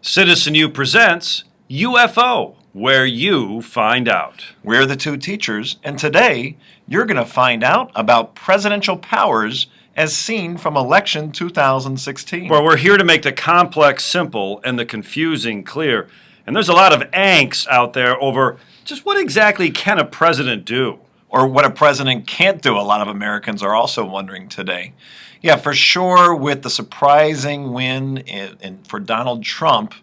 Citizen U presents UFO, where you find out. We're the two teachers, and today you're going to find out about presidential powers as seen from election 2016. Well, we're here to make the complex simple and the confusing clear. And there's a lot of angst out there over just what exactly can a president do? Or what a president can't do, a lot of Americans are also wondering today. Yeah, for sure, with the surprising win for Donald Trump,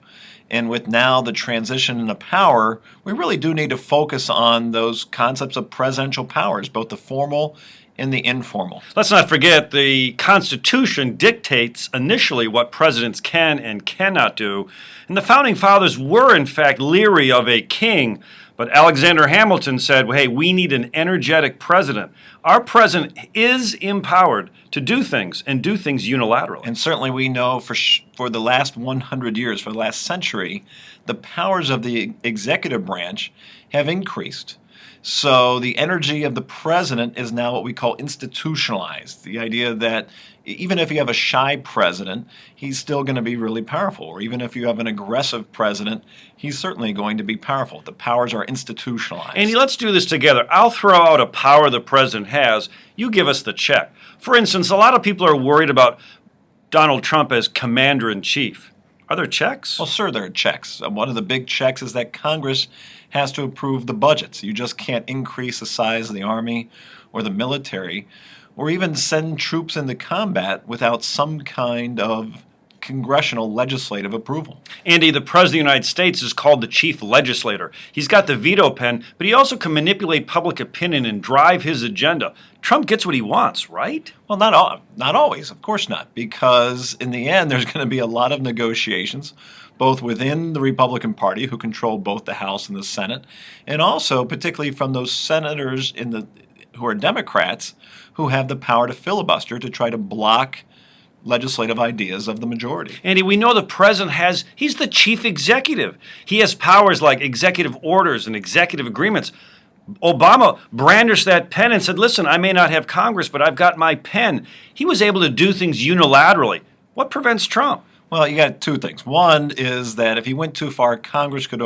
and with now the transition into power, we really do need to focus on those concepts of presidential powers, both the formal and the informal. Let's not forget the Constitution dictates initially what presidents can and cannot do. And the Founding Fathers were, in fact, leery of a king. But Alexander Hamilton said, hey, we need an energetic president. Our president is empowered to do things and do things unilaterally. And certainly we know for the last 100 years, for the last century, the powers of the executive branch have increased. So the energy of the president is now what we call institutionalized. The idea that even if you have a shy president, he's still going to be really powerful. Or even if you have an aggressive president, he's certainly going to be powerful. The powers are institutionalized. Andy, let's do this together. I'll throw out a power the president has. You give us the check. For instance, a lot of people are worried about Donald Trump as commander-in-chief. Are there checks? Well, sir, there are checks. One of the big checks is that Congress has to approve the budgets. You just can't increase the size of the Army or the military or even send troops into combat without some kind of congressional legislative approval. Andy, the President of the United States is called the chief legislator. He's got the veto pen, but he also can manipulate public opinion and drive his agenda. Trump gets what he wants, right? Well, not always, of course not, because in the end there's going to be a lot of negotiations, both within the Republican Party, who control both the House and the Senate, and also particularly from those senators who are Democrats who have the power to filibuster to try to block legislative ideas of the majority. Andy, we know the president he's the chief executive. He has powers like executive orders and executive agreements. Obama brandished that pen and said, listen, I may not have Congress, but I've got my pen. He was able to do things unilaterally. What prevents Trump? Well, you got two things. One is that if he went too far, Congress could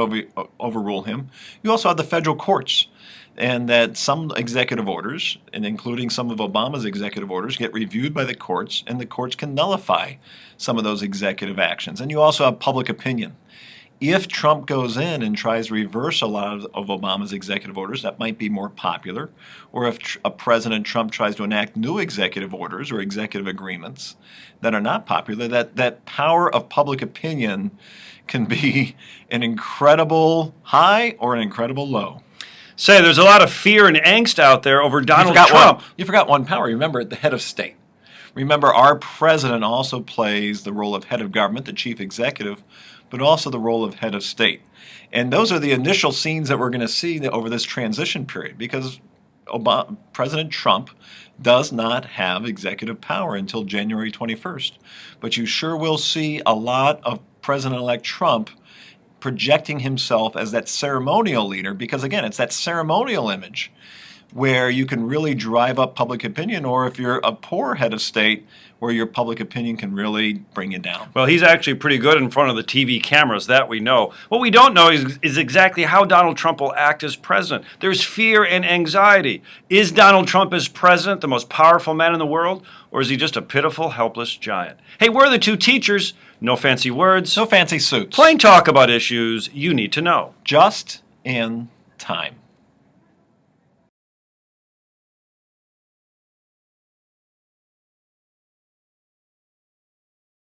overrule him. You also have the federal courts, and that some executive orders, and including some of Obama's executive orders, get reviewed by the courts, and the courts can nullify some of those executive actions. And you also have public opinion. If Trump goes in and tries to reverse a lot of Obama's executive orders, that might be more popular. Or if President Trump tries to enact new executive orders or executive agreements that are not popular, that power of public opinion can be an incredible high or an incredible low. Say, there's a lot of fear and angst out there over Donald Trump. You forgot one power. Remember, the head of state. Remember, our president also plays the role of head of government, the chief executive, but also the role of head of state. And those are the initial scenes that we're going to see over this transition period, because President Trump does not have executive power until January 21st. But you sure will see a lot of President-elect Trump projecting himself as that ceremonial leader, because again, it's that ceremonial image where you can really drive up public opinion, or if you're a poor head of state, where your public opinion can really bring you down. Well, he's actually pretty good in front of the TV cameras, that we know. What we don't know is exactly how Donald Trump will act as president. There's fear and anxiety. Is Donald Trump as president the most powerful man in the world, or is he just a pitiful, helpless giant? Hey, we're the two teachers. No fancy words. No fancy suits. Plain talk about issues you need to know. Just in time.